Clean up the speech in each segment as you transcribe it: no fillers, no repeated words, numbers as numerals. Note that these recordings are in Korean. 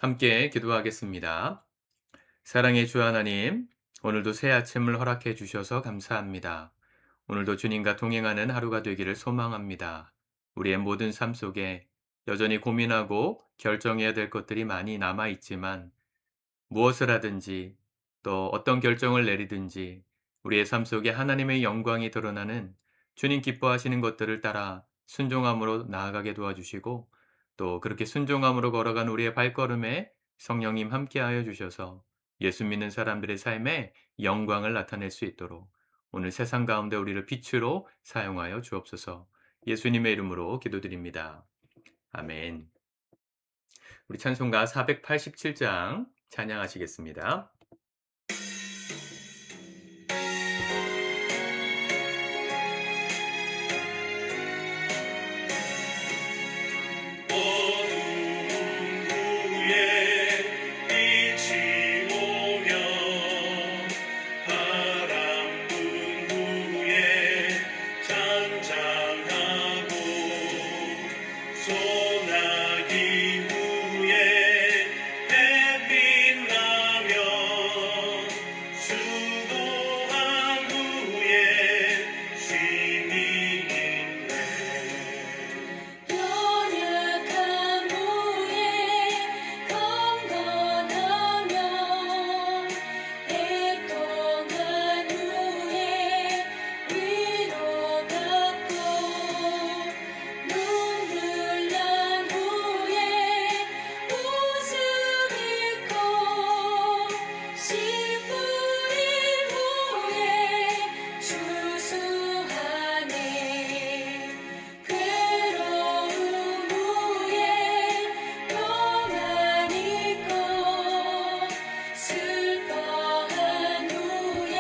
함께 기도하겠습니다. 사랑의 주 하나님, 오늘도 새 아침을 허락해 주셔서 감사합니다. 오늘도 주님과 동행하는 하루가 되기를 소망합니다. 우리의 모든 삶 속에 여전히 고민하고 결정해야 될 것들이 많이 남아 있지만 무엇을 하든지 또 어떤 결정을 내리든지 우리의 삶 속에 하나님의 영광이 드러나는 주님 기뻐하시는 것들을 따라 순종함으로 나아가게 도와주시고 또 그렇게 순종함으로 걸어간 우리의 발걸음에 성령님 함께하여 주셔서 예수 믿는 사람들의 삶에 영광을 나타낼 수 있도록 오늘 세상 가운데 우리를 빛으로 사용하여 주옵소서. 예수님의 이름으로 기도드립니다. 아멘. 우리 찬송가 487장 찬양하시겠습니다. 어두운 후에 빛이 오며 바람 분 후에 잔잔하고 소나기 후에 햇빛 나며 수고한 후에 쉼이 있네. 연약한 후에 강건하며 애통한 후에 위로받고 눈물 난 후에 웃음 있고 씨 뿌린 후에 추수하네. 괴로움 후에 평안 있고 슬퍼한 후에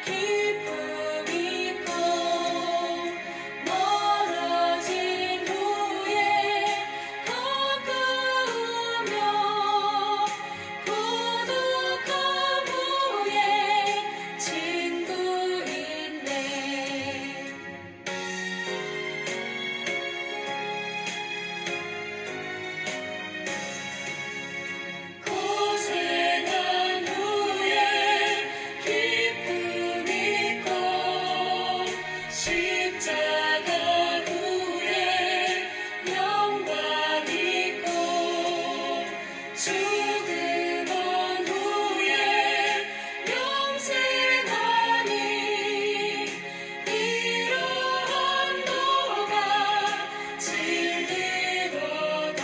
기쁨 있고 멀어진 후에 가까우며 고독한 후에 친구 있네. 고생한 후에 기쁨 있고 십자가 후에 영광 있고 죽음한 후에 영생하니 이러한 너가 진리로다.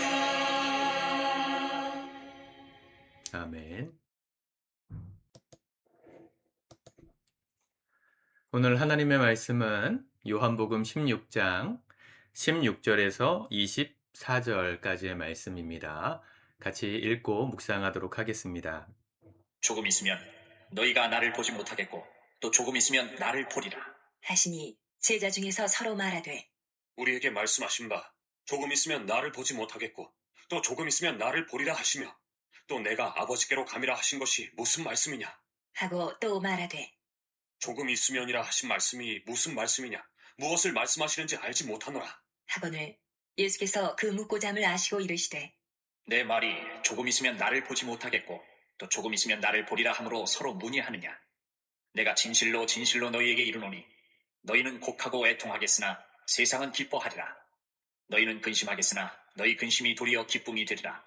아멘. 오늘 하나님의 말씀은 요한복음 16장 16절에서 24절까지의 말씀입니다. 같이 읽고 묵상하도록 하겠습니다. 조금 있으면 너희가 나를 보지 못하겠고 또 조금 있으면 나를 보리라 하시니 제자 중에서 서로 말하되 우리에게 말씀하신 바 조금 있으면 나를 보지 못하겠고 또 조금 있으면 나를 보리라 하시며 또 내가 아버지께로 감이라 하신 것이 무슨 말씀이냐? 하고 또 말하되 조금 있으면이라 하신 말씀이 무슨 말씀이냐? 무엇을 말씀하시는지 알지 못하노라. 하거늘 예수께서 그 묻고잠을 아시고 이르시되 내 말이 조금 있으면 나를 보지 못하겠고 또 조금 있으면 나를 보리라 함으로 서로 문의하느냐. 내가 진실로 진실로 너희에게 이르노니 너희는 곡하고 애통하겠으나 세상은 기뻐하리라. 너희는 근심하겠으나 너희 근심이 도리어 기쁨이 되리라.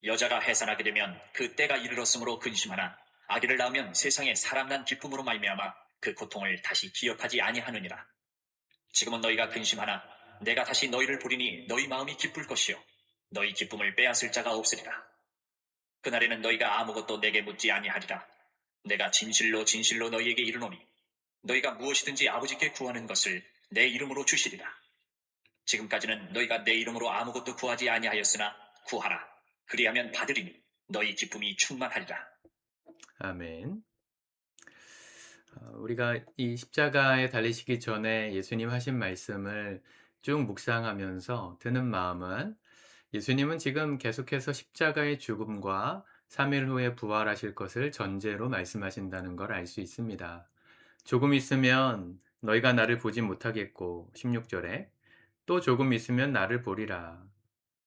여자가 해산하게 되면 그 때가 이르렀으므로 근심하나 아기를 낳으면 세상에 사람 난 기쁨으로 말미암아 그 고통을 다시 기억하지 아니하느니라. 지금은 너희가 근심하나 내가 다시 너희를 보리니 너희 마음이 기쁠 것이요 너희 기쁨을 빼앗을 자가 없으리라. 그날에는 너희가 아무것도 내게 묻지 아니하리라. 내가 진실로 진실로 너희에게 이르노니 너희가 무엇이든지 아버지께 구하는 것을 내 이름으로 주시리라. 지금까지는 너희가 내 이름으로 아무것도 구하지 아니하였으나 구하라. 그리하면 받으리니 너희 기쁨이 충만하리라. 아멘. 우리가 이 십자가에 달리시기 전에 예수님 하신 말씀을 쭉 묵상하면서 드는 마음은 예수님은 지금 계속해서 십자가의 죽음과 3일 후에 부활하실 것을 전제로 말씀하신다는 걸 알 수 있습니다. 조금 있으면 너희가 나를 보지 못하겠고 16절에 또 조금 있으면 나를 보리라.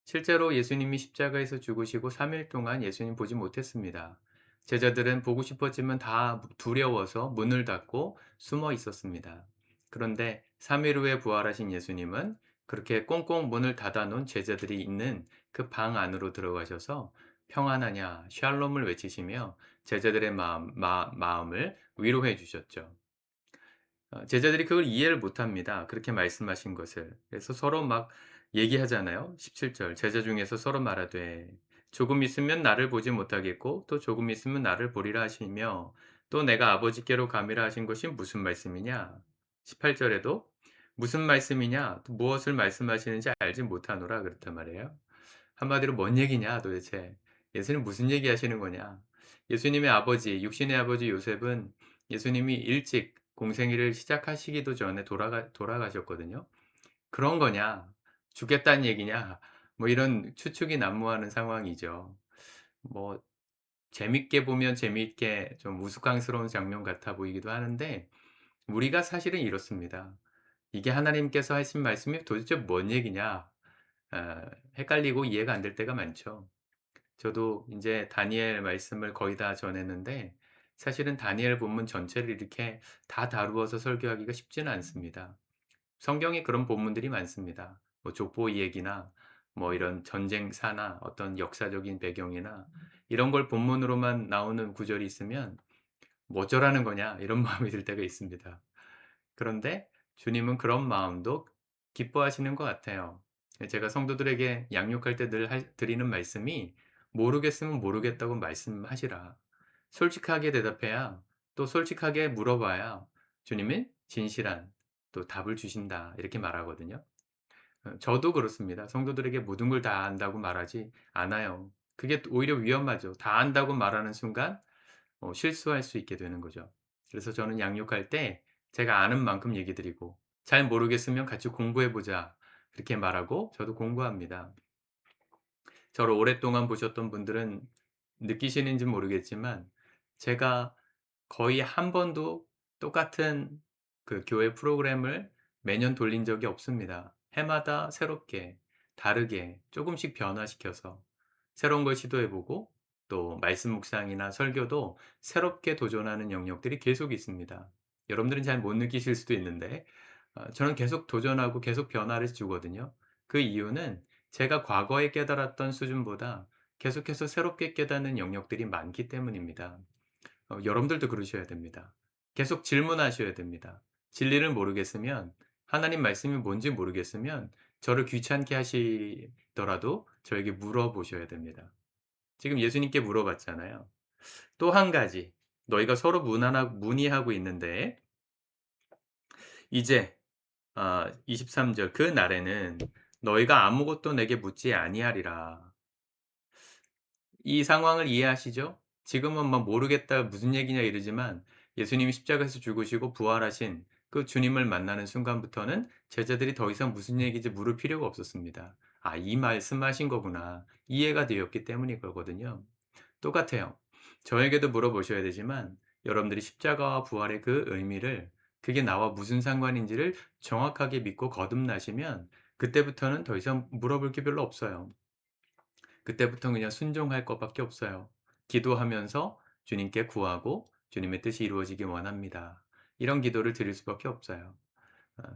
실제로 예수님이 십자가에서 죽으시고 3일 동안 예수님 보지 못했습니다. 제자들은 보고 싶었지만 다 두려워서 문을 닫고 숨어 있었습니다. 그런데 3일 후에 부활하신 예수님은 그렇게 꽁꽁 문을 닫아 놓은 제자들이 있는 그 방 안으로 들어가셔서 평안하냐, 샬롬을 외치시며 제자들의 마음을 위로해 주셨죠. 제자들이 그걸 이해를 못합니다. 그렇게 말씀하신 것을. 그래서 서로 막 얘기하잖아요. 17절 제자 중에서 서로 말하되 조금 있으면 나를 보지 못하겠고 또 조금 있으면 나를 보리라 하시며 또 내가 아버지께로 가미라 하신 것이 무슨 말씀이냐. 18절에도 무슨 말씀이냐 또 무엇을 말씀하시는지 알지 못하노라 그렇단 말이에요. 한마디로 뭔 얘기냐 도대체. 예수님 무슨 얘기 하시는 거냐. 예수님의 아버지 육신의 아버지 요셉은 예수님이 일찍 공생애를 시작하시기도 전에 돌아가셨거든요. 그런 거냐? 죽겠다는 얘기냐? 뭐 이런 추측이 난무하는 상황이죠. 뭐 재밌게 보면 재미있게 좀 우스꽝스러운 장면 같아 보이기도 하는데 우리가 사실은 이렇습니다. 이게 하나님께서 하신 말씀이 도대체 뭔 얘기냐? 헷갈리고 이해가 안 될 때가 많죠. 저도 인제 다니엘 말씀을 거의 다 전했는데 사실은 다니엘 본문 전체를 이렇게 다 다루어서 설교하기가 쉽지는 않습니다. 성경에 그런 본문들이 많습니다. 뭐 족보 얘기나 뭐 이런 전쟁사나 어떤 역사적인 배경이나 이런 걸 본문으로만 나오는 구절이 있으면 '뭐 어쩌라는 거냐.' 이런 마음이 들 때가 있습니다. 그런데 주님은 그런 마음도 기뻐하시는 것 같아요. 제가 성도들에게 양육할 때 늘 드리는 말씀이 모르겠으면 모르겠다고 말씀하시라. 솔직하게 대답해야 또 솔직하게 물어봐야 주님은 진실한 또 답을 주신다. 이렇게 말하거든요. 저도 그렇습니다. 성도들에게 모든 걸 다 안다고 말하지 않아요. 그게 오히려 위험하죠. 다 안다고 말하는 순간 실수할 수 있게 되는 거죠. 그래서 저는 양육할 때 제가 아는 만큼 얘기 드리고 "잘 모르겠으면 같이 공부해 보자." 그렇게 말하고 저도 공부합니다. 저를 오랫동안 보셨던 분들은 느끼시는지 모르겠지만 제가 거의 한 번도 똑같은 그 교회 프로그램을 매년 돌린 적이 없습니다. 해마다 새롭게 다르게 쪼금씩 변화시켜서 새로운 걸 시도해 보고 또 말씀 묵상이나 설교도 새롭게 도전하는 영역들이 계속 있습니다. 여러분들은 잘 못 느끼실 수도 있는데 저는 계속 도전하고 계속 변화를 주거든요. 그 이유는 제가 과거에 깨달았던 수준보다 계속해서 새롭게 깨닫는 영역들이 많기 때문입니다. 여러분들도 그러셔야 됩니다. 계속 질문하셔야 됩니다. 진리를 모르겠으면 하나님 말씀이 뭔지 모르겠으면 저를 귀찮게 하시더라도 저에게 물어보셔야 됩니다. 지금 예수님께 물어봤잖아요. 또 한 가지 너희가 서로 문의하고 있는데 이제 23절 그 날에는 너희가 아무것도 내게 묻지 아니하리라. 이 상황을 이해하시죠? 지금은 막 모르겠다 무슨 얘기냐 이러지만 예수님이 십자가에서 죽으시고 부활하신 그 주님을 만나는 순간부터는 제자들이 더 이상 무슨 얘기인지 물을 필요가 없었습니다. '아 이 말씀하신 거구나.' 이해가 되었기 때문인 거거든요. 똑같아요. 저에게도 물어보셔야 되지만 여러분들이 십자가와 부활의 그 의미를 그게 나와 무슨 상관인지를 정확하게 믿고 거듭나시면 그때부터는 더 이상 물어볼 게 별로 없어요. 그때부터는 그냥 순종할 것밖에 없어요. 기도하면서 주님께 구하고 주님의 뜻이 이루어지기 원합니다. 이런 기도를 드릴 수밖에 없어요.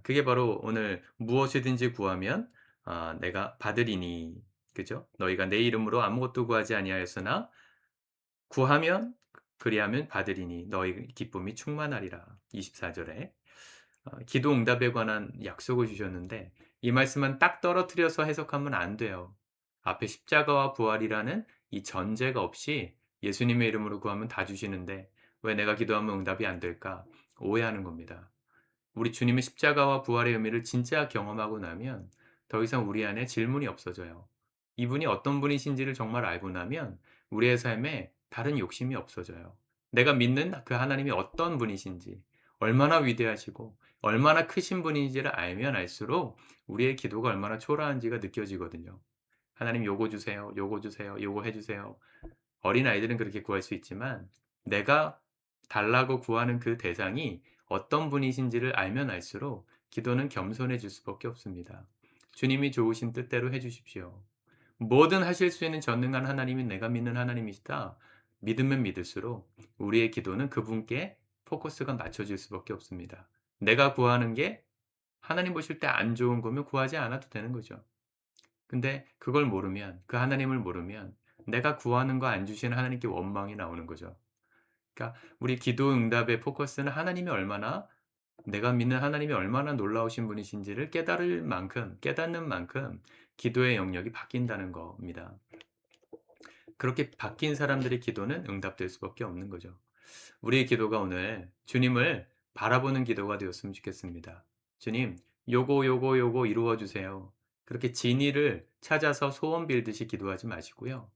그게 바로 오늘 무엇이든지 구하면 내가 받으리니. 그죠? 너희가 내 이름으로 아무것도 구하지 아니하였으나 구하면 그리하면 받으리니 너희 기쁨이 충만하리라. 24절에 기도 응답에 관한 약속을 주셨는데 이 말씀은 딱 떨어뜨려서 해석하면 안 돼요. 앞에 십자가와 부활이라는 이 전제가 없이 예수님의 이름으로 구하면 다 주시는데 왜 내가 기도하면 응답이 안 될까? 오해하는 겁니다. 우리 주님의 십자가와 부활의 의미를 진짜 경험하고 나면 더 이상 우리 안에 질문이 없어져요. 이분이 어떤 분이신지를 정말 알고 나면 우리의 삶에 다른 욕심이 없어져요. 내가 믿는 그 하나님이 어떤 분이신지, 얼마나 위대하시고 얼마나 크신 분인지를 알면 알수록 우리의 기도가 얼마나 초라한지가 느껴지거든요. 하나님 요거 주세요. 요거 주세요. 요거 해 주세요. 어린아이들은 그렇게 구할 수 있지만 내가 달라고 구하는 그 대상이 어떤 분이신지를 알면 알수록 기도는 겸손해질 수밖에 없습니다. 주님이 좋으신 뜻대로 해 주십시오. 뭐든 하실 수 있는 전능한 하나님이 내가 믿는 하나님이시다. 믿으면 믿을수록 우리의 기도는 그분께 포커스가 맞춰질 수밖에 없습니다. 내가 구하는 게 하나님 보실 때 안 좋은 거면 구하지 않아도 되는 거죠. 근데 그걸 모르면, 그 하나님을 모르면 내가 구하는 거 안 주시는 하나님께 원망이 나오는 거죠. 그러니까 우리 기도 응답의 포커스는 하나님이 얼마나, 내가 믿는 하나님이 얼마나 놀라우신 분이신지를 깨닫는 만큼 기도의 영역이 바뀐다는 겁니다. 그렇게 바뀐 사람들의 기도는 응답될 수밖에 없는 거죠. 우리의 기도가 오늘 주님을 바라보는 기도가 되었으면 좋겠습니다. 주님, 요거 이루어 주세요. 그렇게 진의를 찾아서 소원 빌듯이 기도하지 마시고요.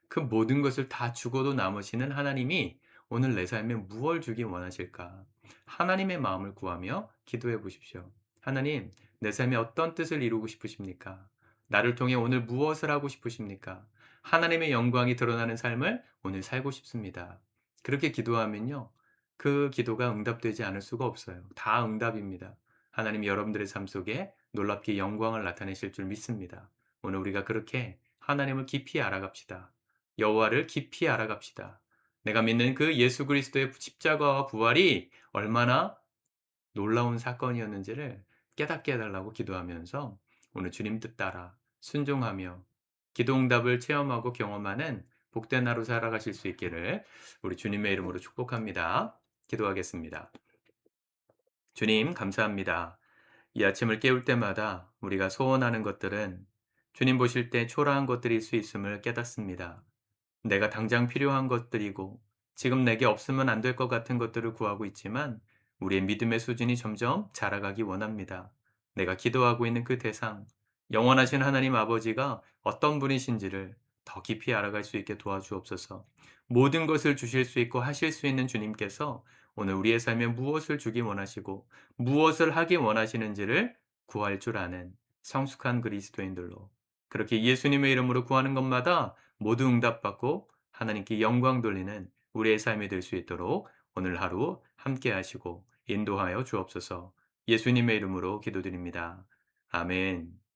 그 모든 것을 다 주고도 남으시는 하나님이 오늘 내 삶에 무엇을 주기 원하실까? 하나님의 마음을 구하며 기도해 보십시오. 하나님, 내 삶에 어떤 뜻을 이루고 싶으십니까? 나를 통해 오늘 무엇을 하고 싶으십니까? 하나님의 영광이 드러나는 삶을 오늘 살고 싶습니다. 그렇게 기도하면요, 그 기도가 응답되지 않을 수가 없어요. 다 응답입니다. 하나님이 여러분들의 삶 속에 놀랍게 영광을 나타내실 줄 믿습니다. 오늘 우리가 그렇게 하나님을 깊이 알아갑시다. 여호와를 깊이 알아갑시다. 내가 믿는 그 예수 그리스도의 십자가와 부활이 얼마나 놀라운 사건이었는지를 깨닫게 해달라고 기도하면서 오늘 주님 뜻 따라 순종하며 기도 응답을 체험하고 경험하는 복된 하루 살아가실 수 있기를 우리 주님의 이름으로 축복합니다. 기도하겠습니다. 주님, 감사합니다. 이 아침을 깨울 때마다 우리가 소원하는 것들은 주님 보실 때 초라한 것들일 수 있음을 깨닫습니다. 내가 당장 필요한 것들이고 지금 내게 없으면 안 될 것 같은 것들을 구하고 있지만 우리의 믿음의 수준이 점점 자라가기 원합니다. 내가 기도하고 있는 그 대상, 영원하신 하나님 아버지가 어떤 분이신지를 더 깊이 알아갈 수 있게 도와주옵소서. 모든 것을 주실 수 있고 하실 수 있는 주님께서 오늘 우리의 삶에 무엇을 주기 원하시고 무엇을 하기 원하시는지를 구할 줄 아는 성숙한 그리스도인들로, 그렇게 예수님의 이름으로 구하는 것마다 모두 응답받고 하나님께 영광 돌리는 우리의 삶이 될 수 있도록 오늘 하루 함께 하시고 인도하여 주옵소서. 예수님의 이름으로 기도드립니다. 아멘.